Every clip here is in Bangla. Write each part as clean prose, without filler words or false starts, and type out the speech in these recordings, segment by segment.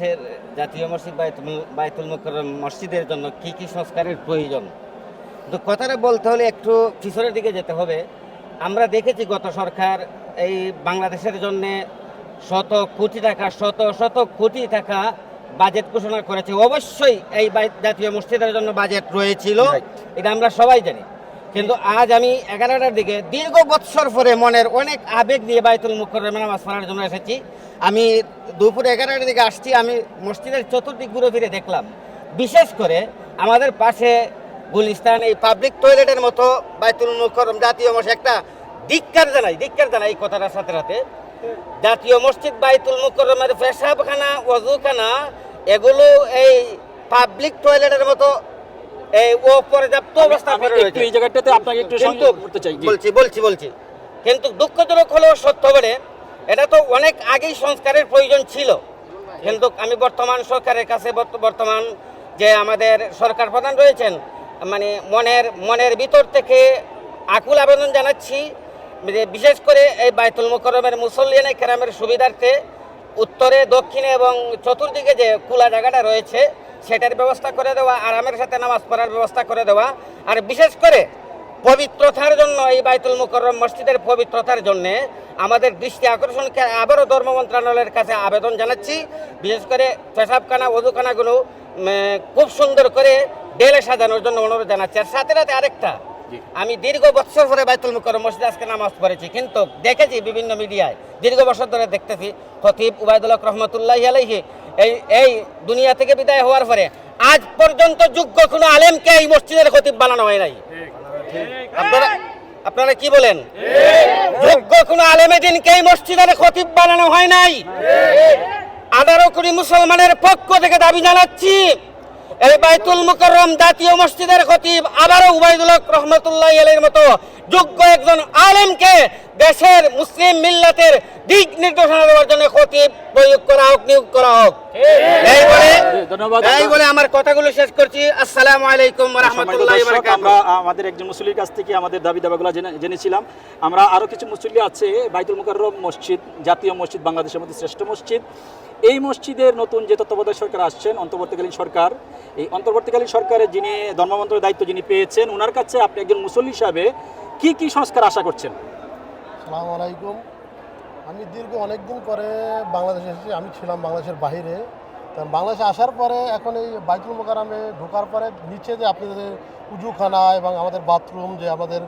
দেশের জাতীয় মসজিদ বাইতুল মুকাররম মসজিদের জন্য কি কি সংস্কারের প্রয়োজন, তো কথাটা বলতে হলে একটু পিছনের দিকে যেতে হবে। আমরা দেখেছি গত সরকার এই বাংলাদেশের জন্য শত কোটি টাকা বাজেট ঘোষণা করেছে। অবশ্যই এই জাতীয় মসজিদের জন্য বাজেট রয়েছিল, এটা আমরা সবাই জানি। কিন্তু আজ আমি 11টার দিকে দীর্ঘ বৎসর পরে মনের অনেক আবেগ দিয়ে বাইতুল মুকাররমে নামাজ পড়ার জন্য এসেছি। আমি দুপুরে 11টার দিকে আসছি, আমি মসজিদের চতুর্দিক ঘুরে ফিরে দেখলাম, বিশেষ করে আমাদের পাশে গুলিস্তান এই পাবলিক টয়লেটের মতো বাইতুল মুকাররম জাতীয় মসজিদ একটা ধিক্কার জানাই এই কথাটার সাথে সাথে জাতীয় মসজিদ বাইতুল মুকাররমের পেশাবখানা ওযুখানা এগুলো এই পাবলিক টয়লেটের মতো এই অপর্যাপ্ত অবস্থা করে রয়েছে। এই জায়গাটাতে আপনাকে একটু সংযোগ করতে চাই। বলছি কিন্তু দুঃখজনক হলেও সত্য বলে এটা তো অনেক আগেই সংস্কারের প্রয়োজন ছিল। কিন্তু আমি বর্তমান সরকারের কাছে বর্তমান যে আমাদের সরকার প্রধান রয়েছেন মানে মনের ভিতর থেকে আকুল আবেদন জানাচ্ছি যে বিশেষ করে এই বাইতুল মুকাররমের মুসল্লিয়ানে কেরামের সুবিধার্থে উত্তরে দক্ষিণে এবং চতুর্দিকে যে খোলা জায়গাটা রয়েছে সেটার ব্যবস্থা করে দেওয়া, আরামের সাথে নামাজ পড়ার ব্যবস্থা করে দেওয়া, আর বিশেষ করে পবিত্রতার জন্য এই বাইতুল মুকাররম মসজিদের পবিত্রতার জন্য আমাদের দৃষ্টি আকর্ষণকে আবারও ধর্ম মন্ত্রণালয়ের কাছে আবেদন জানাচ্ছি। বিশেষ করে পেশাবখানা ওযুখানাগুলো খুব সুন্দর করে ডেলে সাজানোর জন্য অনুরোধ জানাচ্ছি। আর সাথে সাথে আরেকটা, আমি দীর্ঘ বছর ধরে বাইতুল মুকাররম মসজিদে আজকে নামাজ পড়েছি, কিন্তু দেখেছি বিভিন্ন মিডিয়ায় দীর্ঘ বছর ধরে দেখতেছি খতিব উবাইদুল হক রহমতুল্লাহি আলাইহি এই দুনিয়া থেকে বিদায় হওয়ার পরে আজ পর্যন্ত যোগ্য কোনো আলেমকে এই মসজিদের খতিব বানানো হয় নাই। আপনারা কি বলেন? যোগ্য কোনো আলেমে দিনকে এই মসজিদের খতিব বানানো হয় নাই। 18 কোটি মুসলমানের পক্ষ থেকে দাবি জানাচ্ছি এই বাইতুল মুকাররম জাতীয় মসজিদের খতিব আবারও উবাইদুল হক রহমতুল্লাহি আলাইহির মতো যোগ্য একজন আলেমকে দেশের মুসলিম মিল্লাতের দিক নির্দেশনা দেওয়ার জন্য খতিব নিয়োগ করা হোক। এই বলে আমার কথাগুলো শেষ করছি। আসসালামু আলাইকুম ওয়া রাহমাতুল্লাহি ওয়া বারাকাতুহু। আমরা আমাদের একজন মুসল্লির কাছ থেকে আমাদের দাবি দাবাগুলো জেনেছিলাম। আমরা আরো কিছু মুসল্লি আছে, বাইতুল মুকাররম মসজিদ জাতীয় মসজিদ বাংলাদেশের মধ্যে শ্রেষ্ঠ মসজিদ। এই মসজিদের নতুন যে তত্ত্বাবধায়ক সরকার আসছেন, অন্তর্বর্তীকালীন সরকার, এই অন্তর্বর্তীকালীন সরকারের যিনি ধর্মমন্ত্রণালয়ের দায়িত্ব যিনি পেয়েছেন, ওনার কাছে আপনি একজন মুসল্লি হিসাবে কি কি সংস্কার আশা করছেন? আসসালামু আলাইকুম। আমি দীর্ঘ অনেক দিন পরে বাংলাদেশে এসেছি। আমি ছিলাম বাংলাদেশের বাইরে, কারণ বাংলাদেশে আসার পরে এখন এই বাইতুল মুকাররমে ঢোকার পরে নিচে যে আপনাদের উজুখানা এবং আমাদের বাথরুম যে আমাদের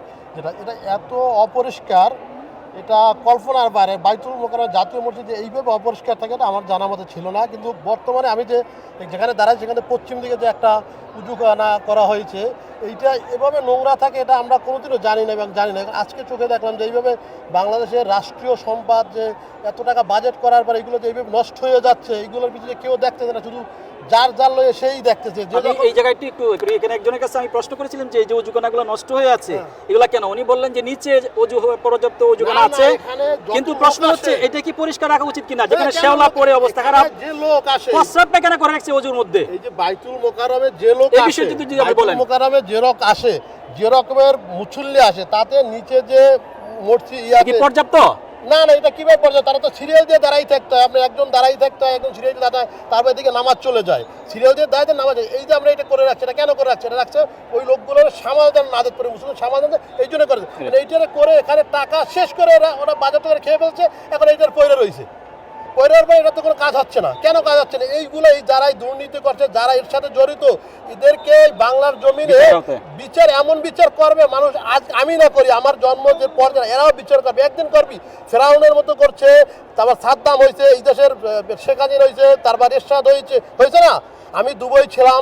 এটা এত অপরিষ্কার, এটা কল্পনার বাইরে। বাইতুল মুকাররম জাতীয় মসজিদে এইভাবে অপরিষ্কার থাকে এটা আমার জানা মতো ছিল না। কিন্তু বর্তমানে আমি যেখানে দাঁড়াই সেখানে পশ্চিম দিকে যে একটা উজুখানা করা হয়েছে, এইটা এভাবে নোংরা থাকে এটা আমরা কোনোদিনও জানি না এবং আজকে চোখে দেখলাম যে এইভাবে বাংলাদেশের রাষ্ট্রীয় সম্পদ যে এত টাকা বাজেট করার পর এগুলো যে এইভাবে নষ্ট হয়ে যাচ্ছে, এইগুলোর পিছনে কেউ দেখতেছে না, শুধু যার লয়ে সেই দেখতেছে। এই জায়গাটি একটু এখানে একজনের কাছে আমি প্রশ্ন করেছিলাম যে এই যে উজুখানাগুলো নষ্ট হয়ে আছে এগুলা কেন, উনি বললেন যে নিচে পর্যাপ্ত উজুখানা আছে, কিন্তু প্রশ্ন হচ্ছে এটা কি পরিষ্কার রাখা উচিত কিনা, যেখানে শেওলা পড়ে অবস্থা খারাপ, যে লোক আসে প্রস্রাব পায়খানা করে রাখছে ওজুর মধ্যে। এই যে বাইতুল মুকাররমে যে লোক এই বিষয়টি যদি আপনি বলেন, মুকাররমে যে লোক আসে, যে রকমের মুসল্লি আসে, তাতে নিচে যে মসজিদ কি পর্যাপ্ত না এটা কিভাবে পর্যাপ্ত? তারা তো সিরিয়াল দিয়ে দাঁড়াই থাকতে হয়, আপনি একজন দাঁড়াই থাকতে হয়, একজন সিরিয়াল দাঁড়ায়, তারপর দিকে নামাজ চলে যায়, সিরিয়াল দিয়ে দাঁড়ায় নামাজ। এই যে আমরা এটা করে রাখছি, এটা কেন করে রাখছি? এটা রাখছে ওই লোকগুলোর সামাল দেন, আদত করে মুসলিম সামাল দেন, এই জন্য করে এইটা করে এখানে টাকা শেষ করে ওরা বাজার করে খেয়ে ফেলছে, এখন এইটার পয়রা রয়েছে। পয়রার পর এটা তো কোনো কাজ হচ্ছে না। কেন কাজ হচ্ছে না? এইগুলো যারাই দুর্নীতি করছে, যারা এর সাথে জড়িত, এদেরকে বাংলার জমিনে বিচার, এমন বিচার করবে মানুষ আজ আমি না করি, আমার জন্ম যে পর্যায়ে এরাও বিচার করবে, একদিন করবি। ফেরাউনের মতো করছে, তারপর সাদ্দাম হয়েছে, এই দেশের শেখ হাসিনা হয়েছে, তারপর এরশাদ হয়েছে না। আমি দুবাই ছিলাম,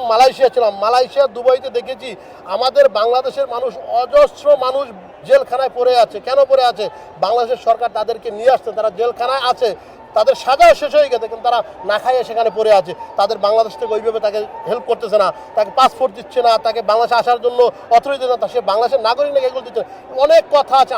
মালয়েশিয়া দুবাইতে দেখেছি আমাদের বাংলাদেশের মানুষ, অজস্র মানুষ জেলখানায় পড়ে আছে। কেন পড়ে আছে? বাংলাদেশের সরকার তাদেরকে নিয়ে আসছে, তারা জেলখানায় আছে, তাদের সাজাও শেষ হয়ে গেছে, কিন্তু তারা না খাইয়ে সেখানে পড়ে আছে। তাদের বাংলাদেশ থেকে ওইভাবে তাকে হেল্প করতেছে না, তাকে পাসপোর্ট দিচ্ছে না, তাকে বাংলাদেশে আসার জন্য অথরিটি দিচ্ছে না, সে বাংলাদেশের নাগরিক নাকি এগুলো দিচ্ছে। অনেক কথা আছে,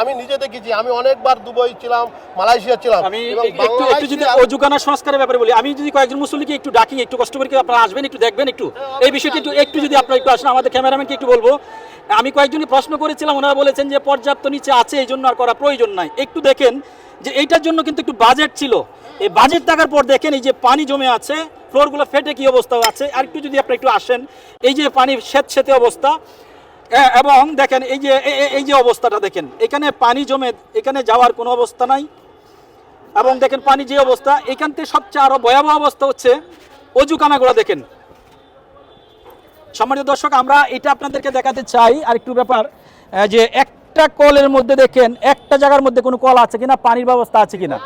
আমি নিজে দেখেছি। আমি অনেকবার দুবাই ছিলাম, মালয়েশিয়া ছিলাম। আমি একটু যদি ওজুখানা সংস্কারের ব্যাপারে বলি, আমি যদি কয়েকজন মুসল্লিকে একটু ডাকি, একটু কষ্ট করে আপনারা আসবেন, একটু দেখবেন, একটু এই বিষয়টি একটু যদি আপনারা একটু আসেন, আমাদের ক্যামেরাম্যানকে একটু বলবো আমি কয়েকজনই প্রশ্ন করেছিলাম, ওনারা বলেছেন যে পর্যাপ্ত নিচে আছে, এই জন্য আর করা প্রয়োজন নাই। একটু দেখেন যে এইটার জন্য কিন্তু একটু বাজেট ছিল, এই বাজেট থাকার পর দেখেন এই যে পানি জমে আছে, ফ্লোরগুলো ফেটে কি অবস্থা আছে। আর একটু যদি আপনি একটু আসেন, এই যে পানি সেতে অবস্থা, এবং দেখেন এই যে অবস্থাটা দেখেন, এখানে পানি জমে এখানে যাওয়ার কোনো অবস্থা নাই। এবং দেখেন পানি যে অবস্থা, এখান থেকে সবচেয়ে আরো ভয়াবহ অবস্থা হচ্ছে অজুখানাগুলো দেখেন। সম্মানিত দর্শক, আমরা এটা আপনাদেরকে দেখাতে চাই আর একটু ব্যাপার, যে একটা কলের মধ্যে দেখেন একটা জায়গার মধ্যে কোনো কল আছে কিনা, পানির ব্যবস্থা আছে কিনা।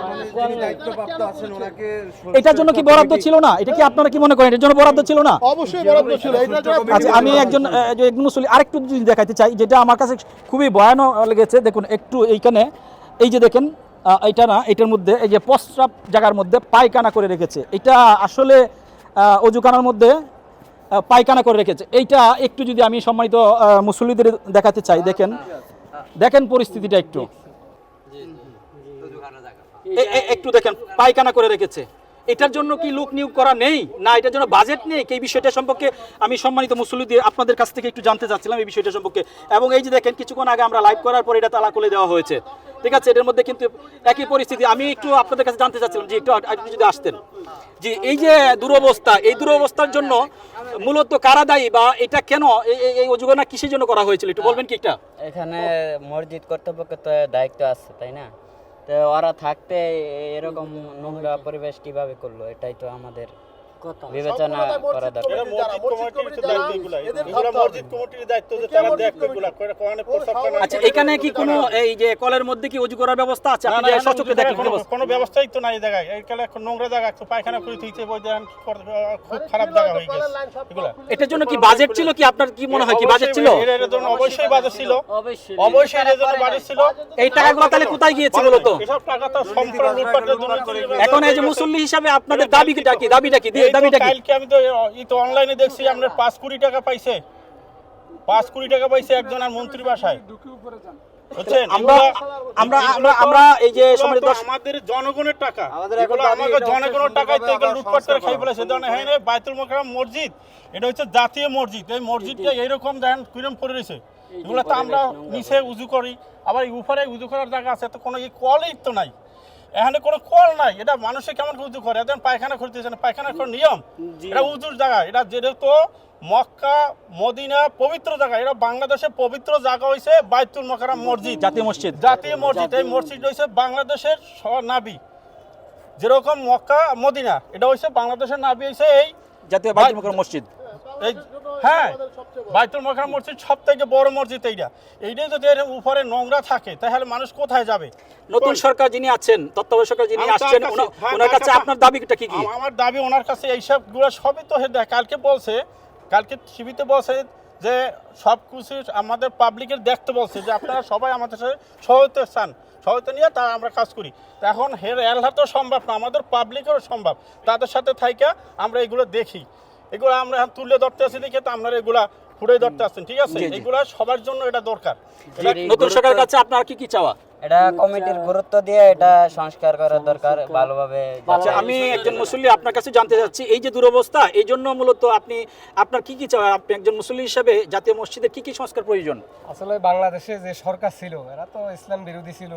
এটার জন্য কি বরাদ্দ ছিল না? এটা কি আপনারা কি মনে করেন এর জন্য বরাদ্দ ছিল না? অবশ্যই বরাদ্দ ছিল। আচ্ছা, আমি একজন মুসল্লি আরেকটু যদি দেখাতে চাই, যেটা আমার কাছে খুবই ভয়ানক লেগেছে। দেখুন একটু এইখানে, এই যে দেখেন এইটা না, এটার মধ্যে এই যে প্রস্রাব জায়গার মধ্যে পায়খানা করে রেখেছে। এটা আসলে অজুখানার মধ্যে পায়খানা করে রেখেছে। এইটা একটু যদি আমি সম্মানিত মুসল্লিদের দেখাতে চাই, দেখেন পরিস্থিতিটা একটু, একটু দেখেন পায়খানা করে রেখেছে। এটার জন্য কি লোক নিয়োগ করা নেই না, এটার জন্য বাজেট নেই? এই বিষয়টা সম্পর্কে আমি সম্মানিত মুসল্লিদের আপনাদের কাছ থেকে একটু জানতে চাচ্ছিলাম এই বিষয়টা সম্পর্কে। এবং এই যে দেখেন কিছুক্ষণ আগে আমরা লাইভ করার পর এটা তালা খুলে দেওয়া হয়েছে, ঠিক আছে। এটার মধ্যে কিন্তু একই পরিস্থিতি। আমি একটু আপনাদের কাছে জানতে চাচ্ছিলাম যে একটু যদি আসতেন, যে এই যে দুরবস্থা, এই দুরবস্থার জন্য মূলত কারা দায়ী, বা এটা কেন এই অজুখানা কিসের জন্য করা হয়েছিল একটু বলবেন কি? একটা এখানে মসজিদ কর্তৃপক্ষের তো দায়িত্ব আছে, তাই না? তো ওরা থাকতে এরকম নোংরা পরিবেশ কিভাবে করলো, এটাই তো আমাদের বিবেচনা করা দরকার। আচ্ছা, এখানে কি কোনো এই যে কলের মধ্যে কি অজু করার ব্যবস্থা আছে? আপনি যে সচক্ষে দেখেন কোনো ব্যবস্থাই তো নাই এই জায়গায়। এইখানে এখন নোংরা জায়গা, একটু পায়খানা করে থইতে বই দেন, খুব খারাপ জায়গা হয়ে গেছে এগুলা। এটার জন্য কি বাজেট ছিল? কি আপনার কি মনে হয় কি বাজেট ছিল? এর জন্য অবশ্যই বাজেট ছিল, অবশ্যই এর জন্য বাজেট ছিল। এই টাকাগুলো তাহলে কোথায় গিয়েছে মূলত? এসব টাকা তো সম্পূর্ণ লুটপাটের জন্য। এখন এই যে মুসল্লি হিসাবে আপনাদের দাবিটা কি? দাবিটা কি? কালকে আমি তো অনলাইনে দেখছি আপনার 5 কোটি টাকা পাইছে, 5 কোটি টাকা পাইছে একজন আর মন্ত্রী বাসায়, বুঝছেন? আমরা এই যে আমাদের জনগণের টাকা, এগুলো আমাদের জনগণের টাকায় তো এগুলো লুটপাট করে খাই ফেলেছে। হ্যাঁ, বাইতুল মোকাররম মসজিদ, এটা হচ্ছে জাতীয় মসজিদ। এই মসজিদটা এইরকম দেখেন কিরম করে রয়েছে। এগুলো তো আমরা নিচে উজু করি, আবার উপরে উজু করার জায়গা আছে, তো কোনো কলই তো নাই, এখানে কোনো কল নাই। এটা মানুষে কেমন উজু করে? এখন পায়খানা করতেছে না, পায়খানা করার নিয়ম, এটা উজুর জায়গা। এটা যেহেতু মক্কা মদিনা পবিত্র জায়গা, এটা বাংলাদেশের পবিত্র জায়গা হয়েছে বাইতুল মোকাররম মসজিদ, জাতীয় মসজিদ। এই মসজিদ হয়েছে বাংলাদেশের নাবি, যেরকম মক্কা মদিনা, এটা হয়েছে বাংলাদেশের নাবি হয়েছে এই জাতীয় বাইতুল মোকাররম মসজিদ। এই হ্যাঁ, বাইতুল মোকাররম মসজিদ সব থেকে বড় মসজিদ। এইটাই যদি এর উপরে নোংরা থাকে তাহলে মানুষ কোথায় যাবে? নতুন সরকার যিনি আছেন, তত্ত্বাবধায়ক সরকার যিনি আসছেন, ওনার কাছে আপনার দাবিটা কি? আমার দাবি ওনার কাছে এইসবগুলো সবই তো কালকে টিভিতে বলছে যে সব কিছু আমাদের পাবলিকের দেখতে বলছে যে আপনারা সবাই আমাদের সাথে সহায়তা চান, সহায়তা নিয়ে তা আমরা কাজ করি। তা এখন এর হাতেও সম্ভব না, আমাদের পাবলিকেরও সম্ভব, তাদের সাথে থাইকা আমরা এগুলো দেখি, এগুলো আমরা তুলে ধরতে আসি দেখে তো আপনারা এগুলা ফুটে ধরতে আসছেন, ঠিক আছে? এগুলা সবার জন্য এটা দরকার। নতুন সরকারের কাছে আপনার কি চাওয়া? এটা কমিটির গুরুত্ব দিয়ে এটা সংস্কার করা দরকার ভালোভাবে। আচ্ছা, আমি একজন মুসল্লি আপনার কাছে জানতে চাচ্ছি, এই যে দুরবস্থা, এই জন্য মূলত আপনার কি চাওয়া? আপনি একজন মুসল্লি হিসাবে জাতীয় মসজিদের কি সংস্কার প্রয়োজন? আসলে বাংলাদেশে যে সরকার ছিল এরা তো ইসলাম বিরোধী ছিল।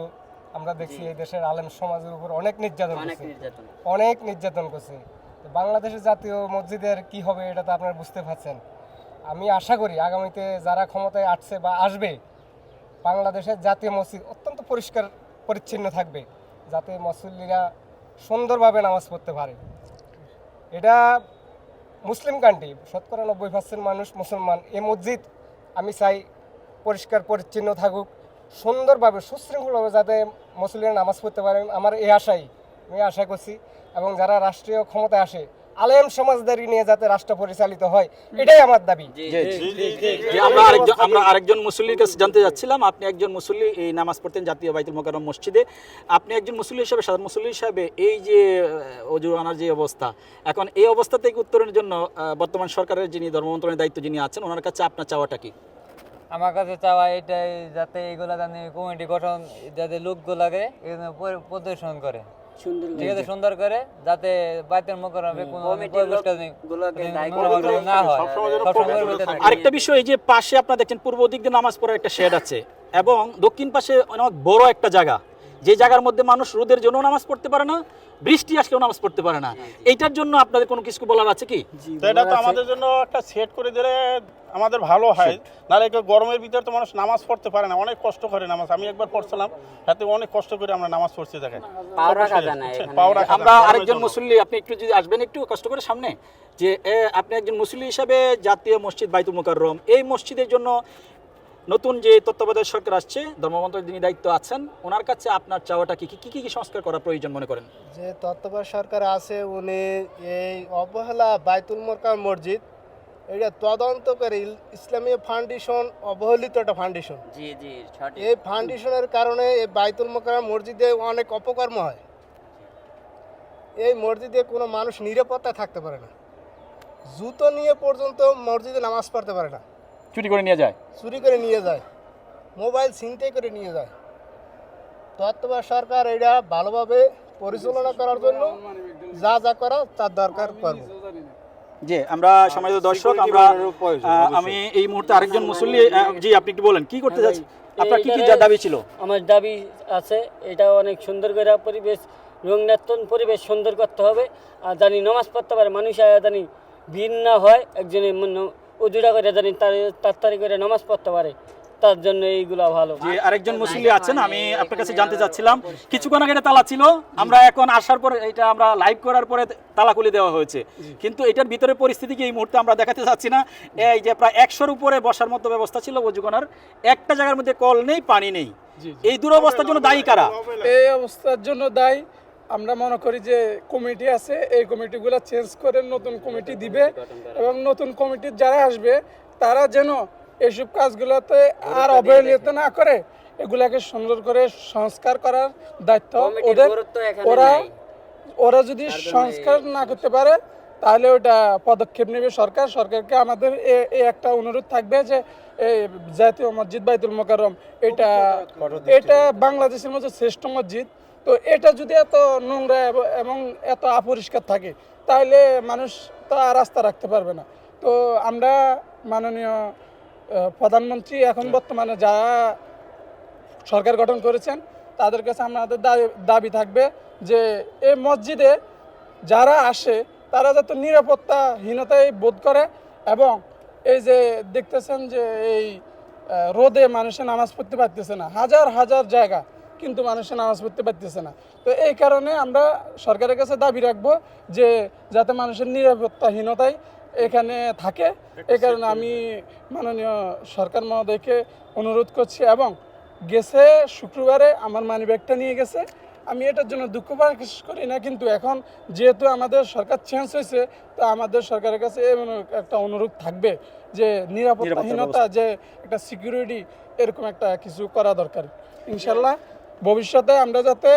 আমরা দেখছি এই দেশের আলেম সমাজের উপর অনেক নির্যাতন করছে। বাংলাদেশের জাতীয় মসজিদের কি হবে এটা তো আপনারা বুঝতে পারছেন। আমি আশা করি আগামীতে যারা ক্ষমতায় আসছে বা আসবে, বাংলাদেশের জাতীয় মসজিদ অত্যন্ত পরিষ্কার পরিচ্ছন্ন থাকবে, যাতে মুসল্লিরা সুন্দরভাবে নামাজ পড়তে পারে। এটা মুসলিম কান্ট্রি, শতকরা 90% মানুষ মুসলমান। এই মসজিদ আমি চাই পরিষ্কার পরিচ্ছন্ন থাকুক, সুন্দরভাবে সুশৃঙ্খলভাবে যাতে মুসল্লিরা নামাজ পড়তে পারেন, আমার এই আমি আশা করছি। এবং যারা রাষ্ট্রীয় ক্ষমতায় আসে, আলেম সমাজদারি নিয়ে যাতে রাষ্ট্র পরিচালিত হয়, এটাই আমার দাবি। আমরা আরেকজন মুসল্লির কাছে জানতে যাচ্ছিলাম, আপনি একজন মুসল্লি, এই নামাজ পড়তেন জাতীয় বাইতুল মোকাররম মসজিদে। আপনি একজন মুসল্লি হিসাবে, সাধারণ মুসল্লি হিসাবে এই যে অজু আনার যে অবস্থা, এখন এই অবস্থা থেকে উত্তরণের জন্য বর্তমান সরকারের যিনি ধর্ম মন্ত্রণালয়ের দায়িত্ব যিনি আছেন, ওনার কাছে আপনার চাওয়াটা কি? আমার কাছে চাওয়া এটাই, যাতে এইগুলা জানি কমিটি গঠন, যাতে লোকগুলাকে প্রদর্শন করে, ঠিক আছে, সুন্দর করে যাতে বাইতুল মোকাররমে কোনো কমিটির পরিবেশটা যেন লোকগুলোকে দায়িত্ব নোংরা না হয়, সবসময় যেন সবসময় পবিত্র পবিত্র থাকে। থাকে। আরেকটা বিষয়, এই যে পাশে আপনারা দেখছেন পূর্ব দিক দিয়ে নামাজ পড়ার একটা শেড আছে এবং দক্ষিণ পাশে অনেক বড় একটা জায়গা, যে জায়গার মধ্যে মানুষ রোদের জন্য নামাজ পড়তে পারে না, বৃষ্টি আসলেও নামাজ পড়তে পারে না। এইটার জন্য আপনাদের কোনো কিছু বলার আছে কি? তো এটা তো আমাদের জন্য একটা সেট করে দিলে আমাদের ভালো হয়, নাহলে গরমের ভিতরে তো মানুষ নামাজ পড়তে পারে না, অনেক কষ্ট করে নামাজ। আমি একবার পড়ছিলাম, তাতে অনেক কষ্ট করে আমরা নামাজ পড়ছি দেখেন। পাও রাখা যায় না এখানে। পাও রাখা আমরা যায় না, আরেকজন গরমের জন্য। মুসল্লি, আপনি একটু যদি আসবেন একটু কষ্ট করে সামনে, যে আপনি একজন মুসল্লি হিসাবে জাতীয় মসজিদ বাইতুল মোকাররম, এই মসজিদের জন্য নতুন যে তত্ত্বাবধায়ক সরকার আসছে, ধর্মমন্ত্রক যিনি দায়িত্ব আছেন, ওনার কাছে আপনার চাওয়াটা কি কি কি সংস্কার করা প্রয়োজন মনে করেন? যে তত্ত্বাবধায়ক সরকার আছে উনি এই অবহেলা বাইতুল মোকাররম মসজিদ এটা তদন্ত করে ইসলামী ফাউন্ডেশন অবহেলিত একটা ফাউন্ডেশন, জি জি সঠিক। এই ফাউন্ডেশনের কারণে এই বাইতুল মোকাররম মসজিদে অনেক অপকর্ম হয়। এই মসজিদে কোনো মানুষ নিরাপত্তা থাকতে পারে না, জুতো নিয়ে পর্যন্ত মসজিদে নামাজ পড়তে পারে না, চুরি করে নিয়ে যায়। চুরি করে নিয়ে যায়, মোবাইল ছিনতাই করে নিয়ে যায়। তত্ত্বাবধায়ক সরকার এটা ভালোভাবে পরিচালনা করার জন্য যা যা করা তার দরকার করব। জি, আমরা সম্মানিত দর্শক, আমরা আমি এই মুহূর্তে আরেকজন মুসল্লি, জি আপনি একটু বলেন কি করতে যাচ্ছেন, আপনার কি কি দাবি ছিল? আমার দাবি আছে, এটা অনেক সুন্দর করে পরিবেশ রঙনাত্মক পরিবেশ সুন্দর করতে হবে। আর জানি নামাজ পড়তে পারে মানুষ, জানি ভিড় না হয়, একজনের উজুড়া করে জানি তাড়াতাড়ি করে নামাজ পড়তে পারে, তার জন্য এইগুলা ভালো। যে আরেকজন মুসল্লি আছেন, আমি আপনার কাছে জানতে চাচ্ছিলাম, কিছুক্ষণ আগে এটা তালা ছিল, আমরা এখন আসার পরে এটা আমরা লাইভ করার পরে তালা খুলে দেওয়া হয়েছে, কিন্তু এটার ভিতরে পরিস্থিতি কি এই মুহূর্তে আমরা দেখাতে চাচ্ছি না। এই যে প্রায় 100-র উপরে বসার মতো ব্যবস্থা ছিল ওজুখানার, একটা জায়গার মধ্যে কল নেই, পানি নেই। এই দুরবস্থার জন্য দায়ী কারা? এই অবস্থার জন্য দায়ী আমরা মনে করি যে কমিটি আছে, এই কমিটিগুলো চেঞ্জ করে নতুন কমিটি দিবে এবং নতুন কমিটির যারা আসবে তারা যেন এইসব কাজগুলোতে আর অবহেলিত না করে, এগুলাকে সুন্দর করে সংস্কার করার দায়িত্ব কমিটির ওদের। গুরুত্ব এখানে ওরা নাই। ওরা যদি সংস্কার না করতে পারে তাহলে ওটা পদক্ষেপ নেবে সরকার। সরকারকে আমাদের এই একটা অনুরোধ থাকবে যে এই জাতীয় মসজিদ বাইতুল মোকাররম এটা বাংলাদেশের মধ্যে শ্রেষ্ঠ মসজিদ, তো এটা যদি এত নোংরা এবং এত অপরিষ্কার থাকে তাহলে মানুষ তো আর আস্থা রাখতে পারবে না। তো আমরা মাননীয় প্রধানমন্ত্রী এখন বর্তমানে যারা সরকার গঠন করেছেন তাদের কাছে আমাদের দাবি থাকবে যে এই মসজিদে যারা আসে তারা যাতে নিরাপত্তাহীনতায় বোধ করে, এবং এই যে দেখতেছেন যে এই রোদে মানুষে নামাজ পড়তে পারতেছে না, হাজার হাজার জায়গা কিন্তু মানুষে নামাজ পড়তে পারতেছে না। তো এই কারণে আমরা সরকারের কাছে দাবি রাখবো যে যাতে মানুষের নিরাপত্তাহীনতায় এখানে থাকে। এই কারণে আমি মাননীয় সরকার মহোদয়কে অনুরোধ করছি, এবং গেছে শুক্রবারে আমার মানিব্যাগটা নিয়ে গেছে, আমি এটার জন্য দুঃখ প্রকাশ করি না, কিন্তু এখন যেহেতু আমাদের সরকার চেঞ্জ হয়েছে তো আমাদের সরকারের কাছে একটা অনুরোধ থাকবে যে নিরাপত্তাহীনতা, যে একটা সিকিউরিটি এরকম একটা কিছু করা দরকার। ইনশাল্লাহ ভবিষ্যতে আমরা যাতে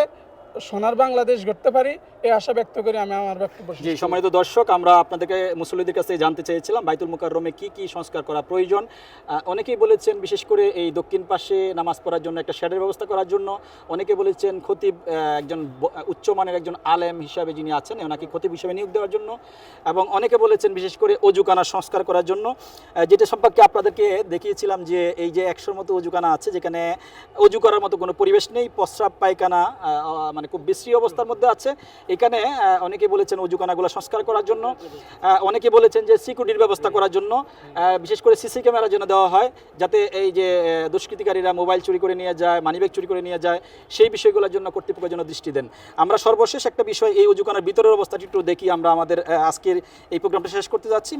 সোনার বাংলাদেশ গড়তে পারি এই আশা ব্যক্ত করি আমি আমার বক্তব্য শেষ জি, করছি। সম্মানিত দর্শক, আমরা আপনাদেরকে মুসল্লিদের কাছে জানতে চেয়েছিলাম বাইতুল মোকাররমে কি কি সংস্কার করা প্রয়োজন। অনেকেই বলেছেন বিশেষ করে এই দক্ষিণ পাশে নামাজ পড়ার জন্য একটা শেডের ব্যবস্থা করার জন্য, অনেকে বলেছেন খতিব একজন উচ্চমানের একজন আলেম হিসাবে যিনি আছেন ওনাকে খতিব হিসাবে নিয়োগ দেওয়ার জন্য, এবং অনেকে বলেছেন বিশেষ করে অজুখানা সংস্কার করার জন্য, যেটা সম্পর্কে আপনাদেরকে দেখিয়েছিলাম যে এই যে 100-র মতো অজুখানা আছে যেখানে অজু করার মতো কোনো পরিবেশ নেই, প্রস্রাব পায়খানা মানে খুব বিশ্রী অবস্থার মধ্যে আছে। এখানে অনেকে বলেছেন অজুখানাগুলো সংস্কার করার জন্য, অনেকে বলেছেন যে সিকিউরিটির ব্যবস্থা করার জন্য, বিশেষ করে সিসি ক্যামেরা যেন দেওয়া হয় যাতে এই যে দুষ্কৃতিকারীরা মোবাইল চুরি করে নিয়ে যায়, মানিব্যাগ চুরি করে নিয়ে যায়, সেই বিষয়গুলোর জন্য কর্তৃপক্ষ যেন দৃষ্টি দেন। আমরা সর্বশেষ একটা বিষয় এই অজুখানার ভিতরের অবস্থাটি একটু দেখি, আমরা আমাদের আজকের এই প্রোগ্রামটা শেষ করতে যাচ্ছি।